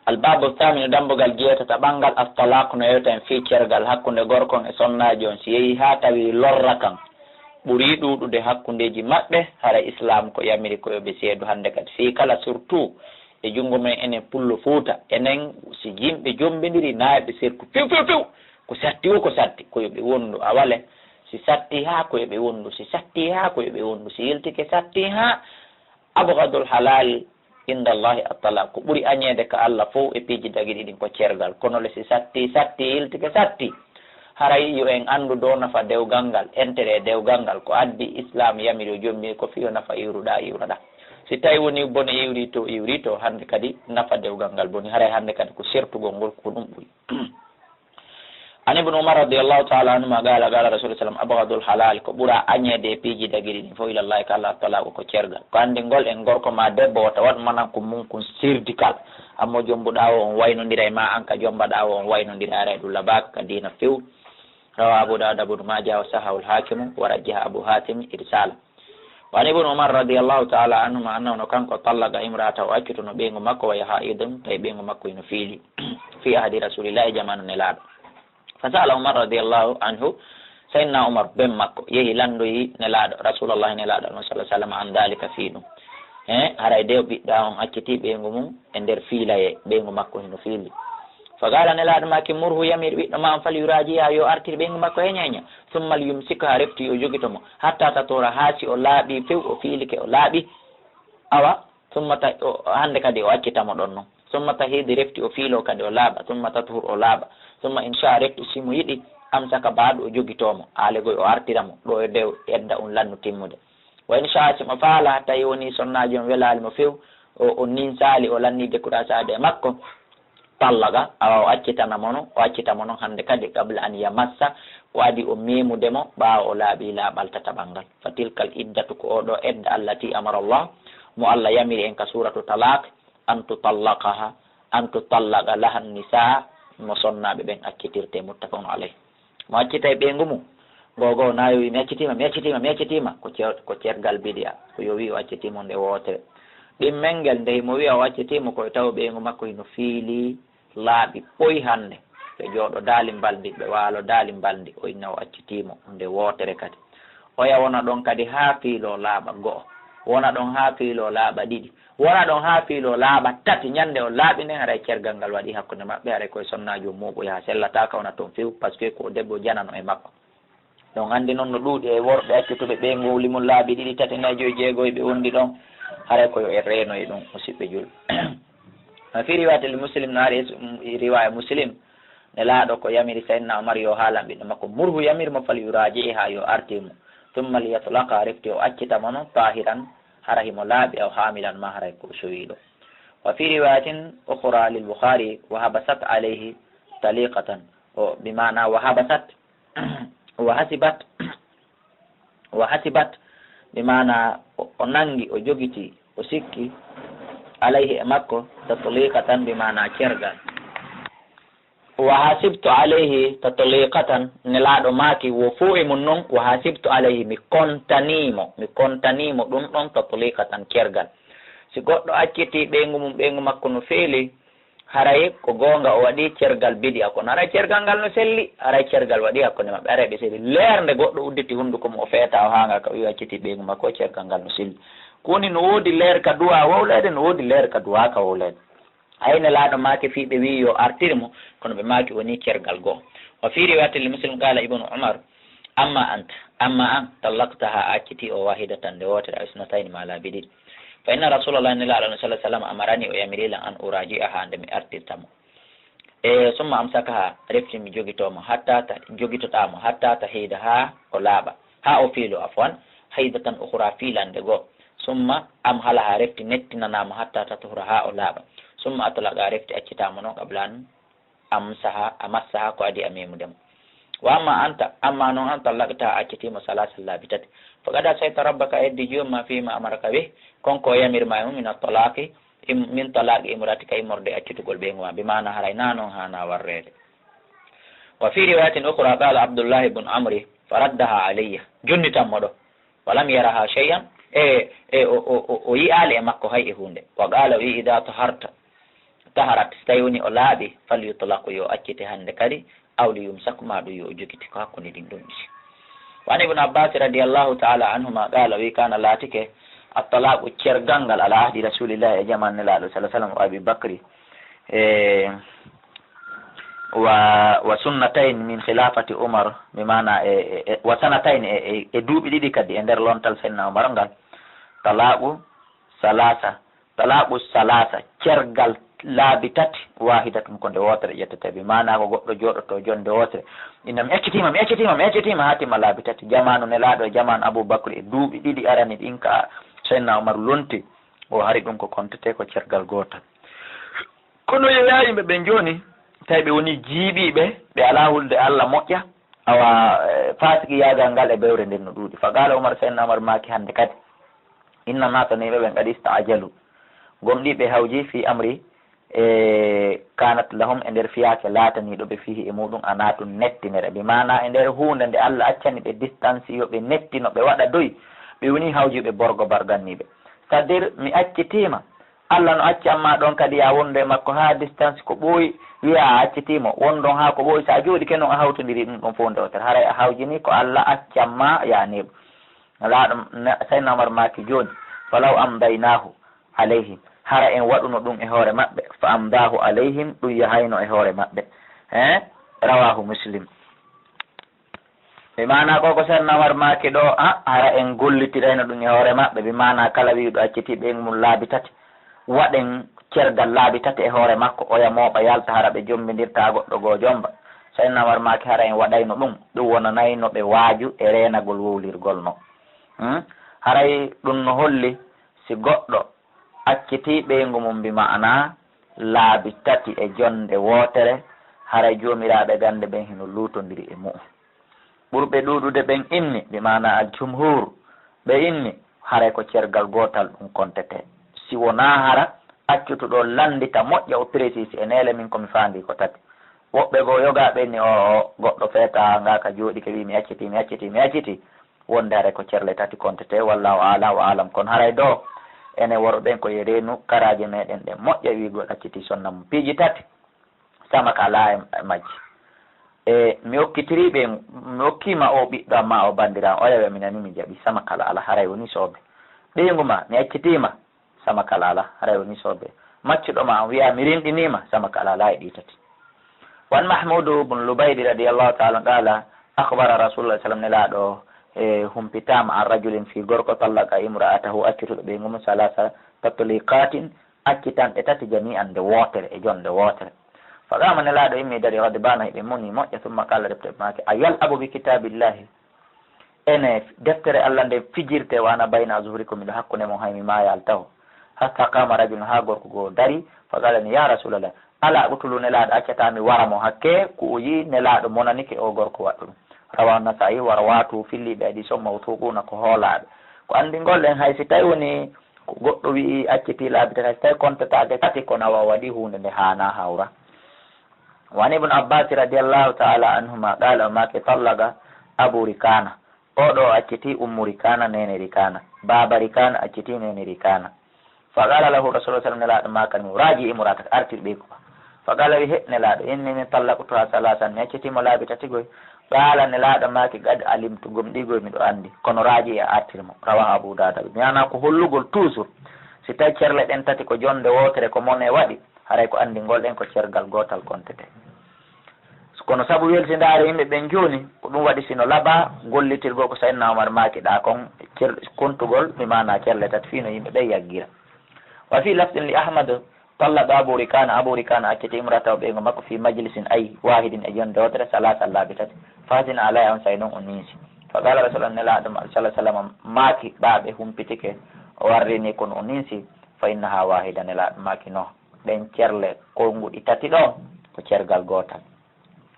albabu thaminu dambugal jeetata ɓangal astalaku no yewta en fi cergal hakkunde gorkon e sonnaji on si yeehi ha tawi lorra kan ɓuri ɗuɗude hakkundeji maɓɓe hara islam ko yamiri ko yoɓe seedu hande kadi fi kala surtout e junngo men enen pullo Fuuta enen si yimɓe jombidiri naaɓe serku few few few ko satti o ko satti ko yoɓe wondu a wale si satti ha ko yoɓe wondu si satti ha ko yoɓe wondu si yiltike satti ha abgadul halal inda allahi attala ko ɓuri añede ka Allah fof e piiji daguiɗi ɗin ko cergal kono le si satti yiltike satti haray yo en andu dow nafa dewgal ngal entere dewgal ngal ko addi islam yamiri o jommi ko fiyo nafa iwruɗa si tawi woni bone iwri to hande kadi nafa dewgal ngal boni haray hande kadi ko sertugol ngol ko ɗum ɓuri an ibnu umar radiallahu taala anhuma gala rasulullah sallam abgadul halal ko ɓuura añede e piiji daguiɗi ɗin fo ilallahi ka Allah talago ko cergal ko andi ngol en gorko ma debbo wata wat manan ko mum kon sirdical ammo jombuɗa o on waynodira e ma an ka jombaɗa o on waynodira ara e ɗum labaka ka dina few rawa abu dawud abu majah wa sahahul hakimu wa rajjaha abu hatim irsala wa an ibnu umar radiallahu taala anhuma annahu no kanko tallaga imrata o accutono ɓeygu makko wa yaha idum tawi ɓeygu makko ino fiili fi ahadi rasulillahi jamanu nelaɗo fa sala umar radiallahu anhu sayyidina umar ben makko yeehi landoyi nelaɗo rasulullahi nelaɗo alma sallah sallam an dalika fi ɗum haray dew ɓiɗɗa on acciti ɓeygu mum e nder fiilaye ɓeygu makko hino fiili fa gala nelaɗo maki murhu yamir ɓiɗɗo ma on fal yurajiya yo artir ɓeygu makko heñeña summal yumsika ha refti o jogitomo hatta tatora haasi o laaɓi few o fiilike o laaɓi awa summata hande kadi o accitamo ɗon noon summata hiidi refti o fiilo kadi o laaɓa summata tohur o laaɓa summa inchallah refti simo yiɗi amsaka baɗo o jogitomo alegoy o artiramo ɗo e dew edda lannu timmude wa inchallah simo faala tawi woni sonnaji on welalimo few o ninsali o lanni découragé ade e makko tallaga awa o accitamo noon hande kadi qabla an yamassa o adi o memudemo ɓawa o laaɓi laaɓal tataɓal fa tilkal iddatu ko oɗo edda allati amara Allah mo Allah yamiri en ka suratu talak an tutallaqa laha nisa mo sonnaɓe ɓen accitirte muttafaqun alayh mo accita e ɓeygu mum gogo nayowi mi accitima ko cergal bidiya ko yo wi o accitimo nde wotere ɗimmengel nde mo wiya o accitimo koye taw ɓeygu makko ino fiili laaɓi ɓoyi hande ɓe jooɗo daali mbaldi ɓe waalo daali mbaldi o inna o accitimo nde wotere kadi oya wona ɗon kadi ha fiilo laaɓa go'o wona ɗon ha fiilo laaɓa ɗiɗi wona ɗon ha fiilo laaɓa tati ñande o laaɓi nden haray cergal ngal waɗi hakkude maɓɓe haray koye sonnaji o muɓoy ha sellataka wona toon few par ce que ko debbo janano e makko donc andi noon no ɗuuɗi e worɓe accituɓe ɓe ngowli mum laaɓi ɗiɗi tati nayi joyi jeegoy ɓe wondi ɗon haray koyo e reenoye ɗum musidɓe julɓe fi riwayatel muslim no ari riwaya muslim ne laaɗo ko yamiri sayyidina Umar yo haalan ɓiɗɗo makko murhu yamir mo fal yuraji ha yo artimo tumma liyatlaqa refti o accitamo noon tahiran hara himo laaɓi aw hamilan ma haray ko sowiɗo wa fi riwayatin ukhra lil bukhari wa habasat alayhi taliqatan o bimana wa hasibat bimana o nangi o jogiti o sikki alayhi e makko tatliqatan bimana cergal wa hasibtu alayhi tatliqatan nelaɗo maaki wo fo e mum noon wa hasibtu alayhi mi kontanimo ɗum ɗon tatliqatan cergal si goɗɗo acciti ɓeygu mum ɓeygu makko no feeli haray ko gonga o waɗi cergal biɗi kono haray cergal ngal no selli haray cergal waɗi hakkude maɓɓe haray ɓe seeɗi leerde goɗɗo udditi hunduko mum o feeta o hanga ka o wi acciti ɓeygu makko cergal ngal no selli koni no woodi leer ka duwa wowlede no woodi leer ka duwa ka wowlede hayne laaɗo maake fiɓe wi yo artiri mo kono ɓe maaki woni cergal goho wa fi riwayatil muslim qala ibnu umar amma an tallaqtaha acciti o wahidatan nde wotere aw isnatayni ma laabi ɗiɗi fa inna rasulullahi sallallahu alaihi wasallam amarani o yamirilan an uraji'aha nde mi artirtamo e summa amsakaha refti mi jogitomo jogitotamo hatta tahida ha o laaɓa ha o fiilo afwan haydatan ukhra fiilande goo summa am halaha refti nettinanamo hatta tatuhura ha o laaɓa summa atlaqa refti accitamo noon qablan amassaha ko adi a memudemo wa amma noon an tallaqta accitimo salasan laabi tati faqad sayta rabbaka eddi jomma fima amaraka ɓe konko yamirma e mum min talaqi imratika immorde accitugol ɓeygu ma bimana haray na noon hana warrede wa fi riwayatin ukhra qala abdullah ibn amri faraddaha alayya junnitanmo ɗo walam yaraha shay'an o yi'ali e makko hay e hunde wa qala wi ida taharta istaharat so tawi woni o laaɓi falyutlaqu yo accite hannde kadi awli yumsaku ma ɗum yo jogiti ko hakkunde ɗin ɗon ɗi. wa an ibne abbas radiallahu taala anhuma qala wi kana laatike attalaku cergal ngal ala ahdi rasulillahi e jaman nelaɗo salah sallam o abi bacry wa sunnatayn min khilafati umar mi mana wa sanatayn e duuɓi ɗiɗi kadi e nder lontal senna umar ngal talaku salasa cergal laabi tati wahidatum ko nde wotere ƴettete bi mana ko goɗɗo joɗoto jonde wotere inna mi eccitima hatima laabi tati jamanu nelaɗo e jamanu aboubacry e duuɓi ɗiɗi arani ɗin ka senna umar lonti o hari ɗum ko kontete ko cergal gotal kono yeeya yimɓe ɓe joni tawi ɓe woni jiiɓiɓe ɓe ala hulde allah moƴƴa awa fasiki yagal ngal e ɓewre nden no ɗuuɗi fa gala umar senna umar maki hande kadi inna nasa ni ɓeɓen kadi istaajalu gomɗiɓe hawji fi amri kanat lahum e nder fiyake lataniɗo ɓe fihi e muɗum a natum nettinere ɓe mana e nder hunde nde allah accani ɓe distance yoɓe nettino ɓe waɗa doyi ɓe woni hawjiɓe borgo barganniɓe c'est à dire mi accitima allah no acci amma ɗon kadi ya wonde makko ha distance ko ɓooyi wiya a accitimo wondon ha ko ɓooyi sa jooɗi kenon a hawtodiri ɗum ɗon fof ndewtere haray a hawjini ko allah accamma ya neɓo laaɗo sayna umar maki joni falaw amdaynahu alayhim hara en waɗuno ɗum e hoore maɓɓe fa amdahu alayhim ɗum yahayno e hoore maɓɓe rawahu muslim ɓe mana koko sayna umar maki ɗo hara en gollitirayno ɗum e hoore maɓɓe ɓe mana kala wiɗo accitiɓe mum laabi tati waɗen cergal laabi tati e hoore makko oya mooɓa yalta hara ɓe jombidirta goɗɗo goo jomba sayna umar maki hara en waɗayno ɗum wonanayno ɓe waaju e renagol wowlirgol no haray ɗum no holli si goɗɗo accitiɓeygu mum mbi ma'ana laabi tati e jonde wootere haray joomiraɓe gande ɓen hino lutodiri e mu'um ɓurɓe ɗuɗude ɓen inni mbi mana al jumhur ɓe inni haray ko cergal gotal ɗum kontete si wona hara accutuɗo landita moƴƴa o précise e nele min komi faandi ko tati woɓɓe goo yogaɓe ni o goɗɗo feeta ngaka jooɗi ke wi mi acciti wonde haray ko cerle tati kontete wallahu alam wa alam kono haray do ene woro ɓen ko yerenu karaje meɗen ɗe moƴƴa wigol acciti sonna mum piiji tati samaka ala e majji mi hokkitiriɓe mi hokkima o ɓiɗɗo amma o bandira o yawe mi nani mi jaaɓi sama kala ala haray woni soobe ɓeygu ma mi accitima sama kala ala haray woni soobe maccuɗo ma wiya mi rinɗinima sama kala ala e ɗi tati wan mahmudu bun lubaydi radiallahu taala qala akhbara rasulullah sallam nelaɗo humpitama an rajulin fi gorko tallaka imra'atahu accituɗo ɓeygu mum salasa tatliqatin accitanɗe tati jami'an nde wootere e jonde wootere faqama nelaɗo immi dari wadde bana hiɓe muni moƴƴa summa qala deftere make a yal abu bi kitabillahi ene deftere allah nde fijirte wana bayna zuhri ko miɗo hakkude mon haymi mayal taw hatta qama rajulun ha gorko goo dari faqalani ya rasulallah ala ɓutulu nelaɗo accatami waramo hakke ko o yi nelaɗo monanike o gorko waɗɗo ɗum rawa nasa'i war watu filliɓe adi somma tuquna ko hoolaɓe ko andi gollen hay si tawi woni ko goɗɗo wi'i acciti laabi tati hay si tawi kontatake tati ko nawa waɗi hunde nde hana hawra wan ibne abbas radiallahu taala anhuma qala make tallaga abu rikana oɗo acciti ummu rikana nene rikana baba rikana acciti nene rikana fa qala lahu rasulullah sallam nelaɗo makani raji imrataka artir ɓe ko fa qala wi he nelaɗo inni min tallaqtuha salasan mi accitimo laabi tati goy qala nelaɗo maki gad alimtu gomɗigoy miɗo andi kono raaji e artirmo rawa abu dada mi yana ko hollugol toujours si tawi cerle ɗen tati ko jonde wotere ko mone waɗi haray ko andi golɗen ko cergal gotal kontete kono saabu weltidare yimɓe ɓen joni ko ɗum waɗi sino laaɓa gollitirgol ko sayidna omar maki ɗa kon kontugol mi mana cerle tati fino yimɓe ɓe yaggira wa fi lafdin li ahmad tallaɓe abou rikana acciti imrataw ɓeygo makko fi majlisin ayi wahidin e jonde wotere salasa laabi tati fatin alay on say noon o ninsi fa qala rasulullah nelaɗum salah sallam maki ɓaɓe humpitike o warrini kono o ninsi fa innaha wahida nelaɗo maki no ɗen cerle konguɗi tati ɗon ko cergal gotal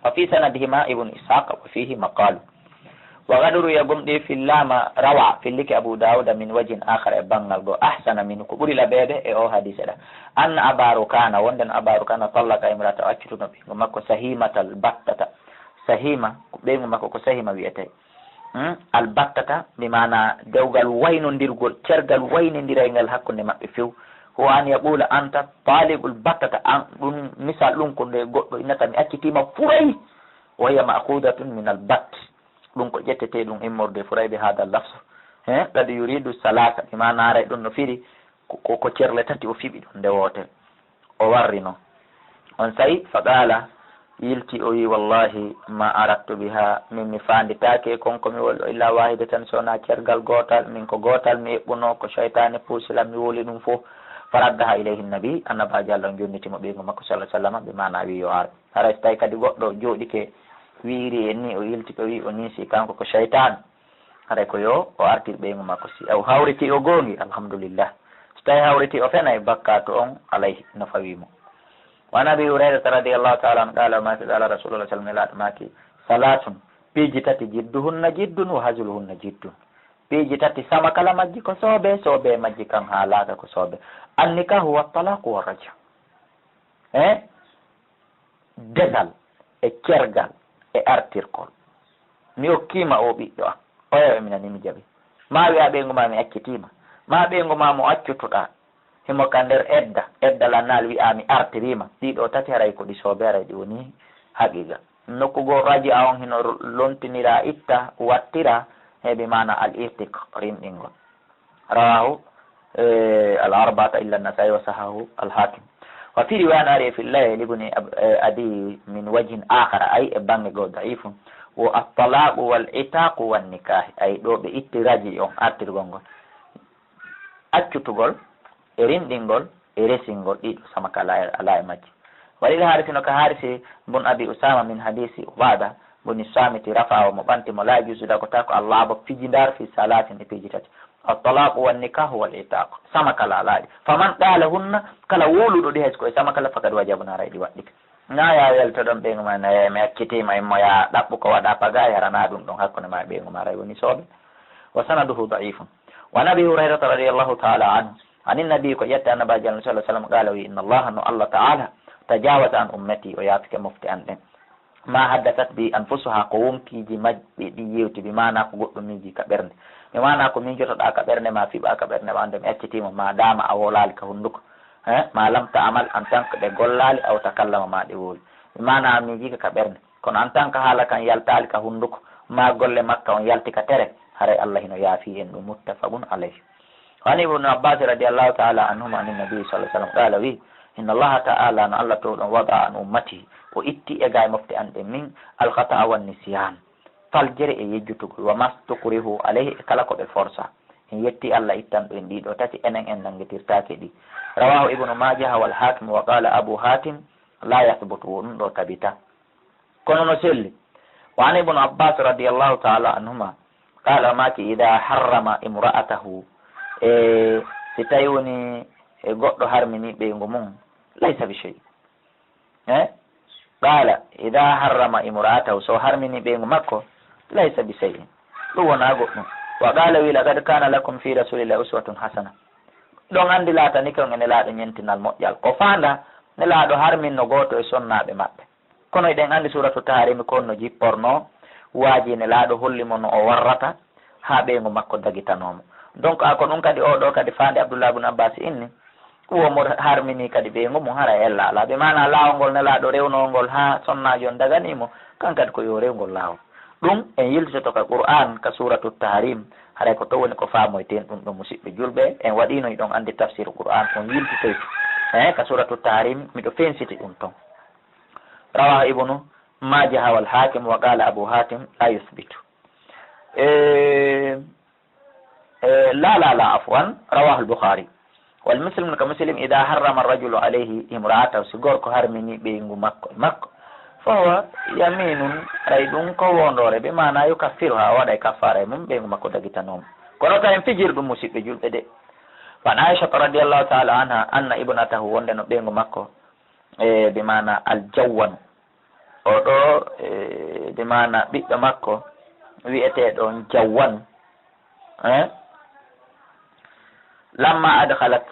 wa fi sanadihima ibnu ishaq wa fihi maqalu wa gaduru ya gomɗi fillama rawa filliki abou dawuda min wajin akhara e banggal go ahsana min ko ɓuuri laɓede e o hadise ɗa anna abaru kana wonden abaru kana tallaka imrata o accituno ɓeygu makko sahimatal battata sahima ko ɓeygu makko ko sahima wiyete al battata mi mana dewgal waynodirgol cergal waynodiraygal hakkude maɓɓe few huwa an yaqula anta talibul battata an ɗum misal ɗum ko nde goɗɗo innata mi accitima furay wa hiya ma'khudatun min al batt ɗum ko ƴettete ɗum immorde furay ɓe hada lafsu qad yuridu salasa ima naaray ɗum no firi ko cerle tati o fiɓi ɗum nde wote o warri noon on sayi fa qala yilti o wi wallahi ma aradtu biha min mi fanditake konko mi woli illa wahide tan sowona cergal gotal min ko gotal mi eɓɓuno ko cheytane puusilam mi woli ɗum fof faraddaha ilayhi nabi annabaji Allah jonnitimo ɓeygu makko sallah sallam ɓe mana wi yo ar hara so tawi kadi goɗɗo jooɗike wiiri en ni o yilti o wi o niisi kanko ko cheytane haray ko yo o artir ɓeygu makko si o hawriti o gongi alhamdulillah so tawi hawriti o fenay bakkatu on alayhi no fawimo وعن ابي هريره رضي الله تعالى عنه قال ما قال رسول الله صلى الله عليه وسلم ثلاث بيجتات جدهن جد وهزلهن جد بيجتات سما كلا ماجي كو سوبه ماجي كان حالاك كو سوبه النكاح هو الطلاق والرجع دغال e kergal e artirkol mi hokkima o ɓiɗɗo am oyo minani mi jaɓi ma wiya ɓeygu ma mi accitima ma ɓeygu ma mo accutoɗa himo ka nder edda lannal wi'a mi artirima ɗiɗo tati haray ko ɗi soobere ɗi woni haqiqa nokkugo raji a on hino lontinira itta wattira heɓi mana al irtiq rimɗingol rawahu al arbata illa nasai wa sahahu al hakim wa fi riwayan ari fi layl ibn adi min wajhin akhara ay e bange go daifun wa at-talaq wal itaq wan nikah ay ɗo ɓe itti raji on artirgol ngol accutugol e rimɗingol e resingol ɗiɗo samaka ala e majji waɗiɗo haarisino ka haarisi bun abi usama min hadisi ubada boni samiti rafa o mo ɓantimo la jusuda ko tako allah bo pijidar fi salatin e piiji tati at-talaqu wan nikahu wal itaq samakala alaaɗi faman qala hunna kala woluɗo ɗi hayso koye samakala fakad wajabuna rayɗi waɗɗike naya welto ɗon ɓeygu ma naye mi accitima immo ya ɗaɓɓu ko waɗa paga yarana ɗum ɗon hakkude ma ɓeygu ma ray woni sooɓe wa sanaduhu daifun wa nabi hurairata radiallahu taala anhu عن النبي كو يتي النبي صلى الله عليه وسلم قال إن الله تعالى تجاوز عن أمتي وياتك مفتي أن ما حدثت بأنفسها قوم كيجي مج بيوتي بمعنى قوم ميجي كبرني بمعنى قوم ميجي تدا كبرني ما في با كبرني ما عندهم اتيتيم ما دام أولال كهندك ما لم تعمل أن تنك دغولال أو تكلم ما ديول بمعنى ميجي كبرني كون أن تنك حالا كان يلتال كهندك ما قول مكة يلتي كتره هري الله هنا يافي إن متفق عليه وعن ابن عباس رضي الله تعالى عنهما عن النبي صلى الله عليه وسلم قال وي إن الله تعالى أن الله تعالى وضع عن أمتي وإتي إغاي مفتي أن من الخطأ والنسيان فالجرئ يجتك وما استكره عليه كلاكو بالفرصة إن يتي الله إتن بنديد وتاتي أنن أنن ترتاكي دي رواه ابن ماجه والحاكم وقال أبو حاتم لا يثبت ونو كبتا كونو نسلي وعن ابن عباس رضي الله تعالى عنهما قال ماكي إذا حرم امرأته si tawi woni e goɗɗo harmini ɓeygu mum laysa bi shay qala ida harrama imra'atahu so harmini ɓeygu makko laysa bi shay ɗum wona goɗɗum wa qala wi laqad kana lakum fi rasulillahi uswatun hasana ɗon andi laatani kon e nelaɗo ñentinal moƴƴal ko fanda nelaɗo harminno goto e sonnaɓe maɓɓe kono eɗen andi suratu taharimi kon no jipporno waaji nelaɗo hollimo no o warrata ha ɓeygu makko dagitanomo donc ako ɗum kadi oɗo kadi fande Abdoullah ibn Abbas inni uwomo harmini kadi ɓeygu mum hara ella ala ɓe mana lawol nelaɗo rewnogol ha sonnajo on daganimo kan kadi ko yo rewgol lawol ɗum en yiltoto ka Qur'an ka suratu tahrim haray ko to woni ko famoyten ɗum ɗo musidɓe julɓe en waɗino ɗon andi tafsir Qur'an on yiltitoy ka suratu tahrim miɗo fensiti ɗum ton rawahu ibnu majah wal hakim wa qala abu hatim la yuthbitu لا عفوا رواه البخاري والمسلم كمسلم إذا حرم الرجل عليه امرأته سيغور كو هرمني بينغو مكو فهو يمين ريدون كوندور بمعنى يكفرها ودا كفاره من بينغو مكو دغيتانوم كونو كاين فجر دو مسيبه جولبه دي فان عائشة رضي الله تعالى عنها أن ابنته وندن بينغو مكو بمعنى الجوان oɗo بمعنى بيبه مكو ويete don jawan lamma adkhalat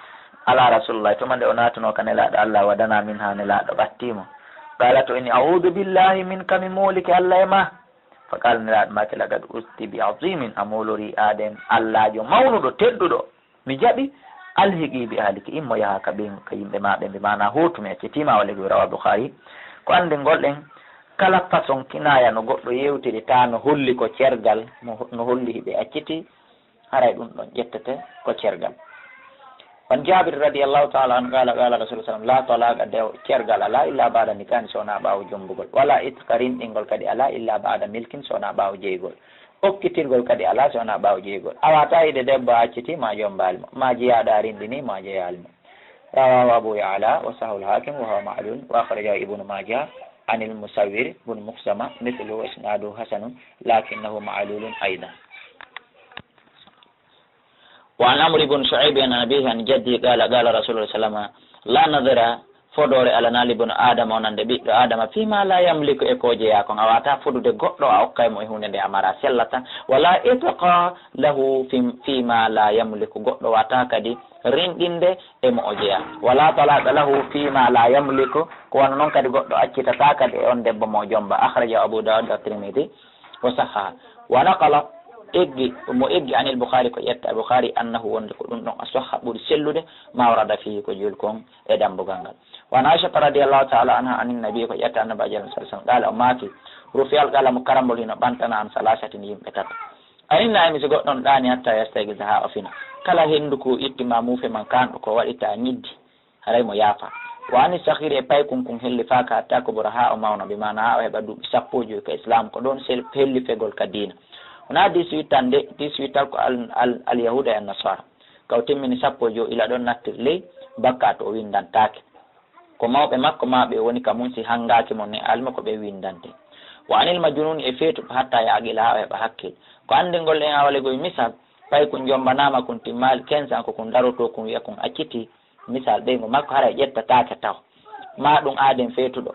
ala rasulillah to mande onatuno kan nelaɗo allah wadana min ha nelaɗo ɓattimo qala to inni a'udhu billahi minka min muliki allah e ma fa qala nelaɗo make lagad usti bi azimin amolori aden allahjo mawnuɗo tedduɗo mi jaɓi alhiqi bi ahliki immo yaha ka yimɓe maɓe mbi mana hutume accitima walla wi rawa Bukhari ko ande golɗen kala façon kinaya no goɗɗo yewtiri ta no holli ko cergal no holli hiɓe acciti haray ɗum ɗon ƴettete ko cergal on Jabir radiallahu taala an qala rasul sallam la talaqa dew cergal ala illa baada nikani sowna ɓaawo jombugol wala itqa rinɗingol kadi ala illa baada milkin sowna ɓaawo jeygol okkitirgol kadi ala sowna ɓaawo jeygol awata yiɗe debbo acciti ma jombalmo ma jeyaɗa rinɗini ma jeyalmo rawahu Abu Ya'la wa sahul hakim wa huwa ma'lul wa akhrajahu ibnu Majah anil Musawwir bun Muqsama mithlu isnadu hasanun lakinnahu ma'lulun aidan. وعن عمرو بن شعيب عن أبيه عن جدي قال رسول الله صلى الله عليه وسلم لا نظر فدور على نال بن آدم ونند بيد آدم فيما لا يملك إكوجي يكون أواتا فدود غطو أو قيم إهون دي أمارا سلطة ولا إتقى له فيما لا يملك غطو واتا كدي رندين دي إموجيا ولا طلاق له فيما لا يملك كوانا نون كدي غطو أجيتا تاكد إون دي بموجنبا أخرج أبو داود الترمذي وصححه ونقل mo eggi anil Bukhari ko yetta Bukhari annahu wonde ko ɗum ɗon asahha ɓuri sellude ma warada fihi ko julkon e dambugal ngal wan Aisha radiyallahu ta'ala anha anin nabi ko yetta annabi sallallahu alaihi wasallam qala ummati rufiyal qala mo karambol hino ɓantana an salasatin yimɓe tata aninna mi so goɗɗon ɗani hatta yastaygiza ha ofina kala hendu ko ittima mufe man kanɗo ko waɗita ñiddi haray mo yaafa wa ani sahiri e paykun kun helli faka hatta ko ɓura ha o mawna bi mana ha o heɓa duuɓi sappo joyi ko islam ko ɗon helli fegol ka dina wona 18 tan de 18 ko al yahuda e nasara kaw timmini sappo jo ila ɗon nattir ley bakka to o windantake ko mawɓe makko maɓe woni ka mum si hangaki mon ne alma ko ɓe windante wa anil majnuni e feetu hatta yaaqila ha heɓa hakkil ko andingol en awale goye misal pay ko jombanama kon timmali 15 ans ko kon daroto kon wiya kon acciti misal ɓeygo makko hara ƴettatake taw ma ɗum aaden feetuɗo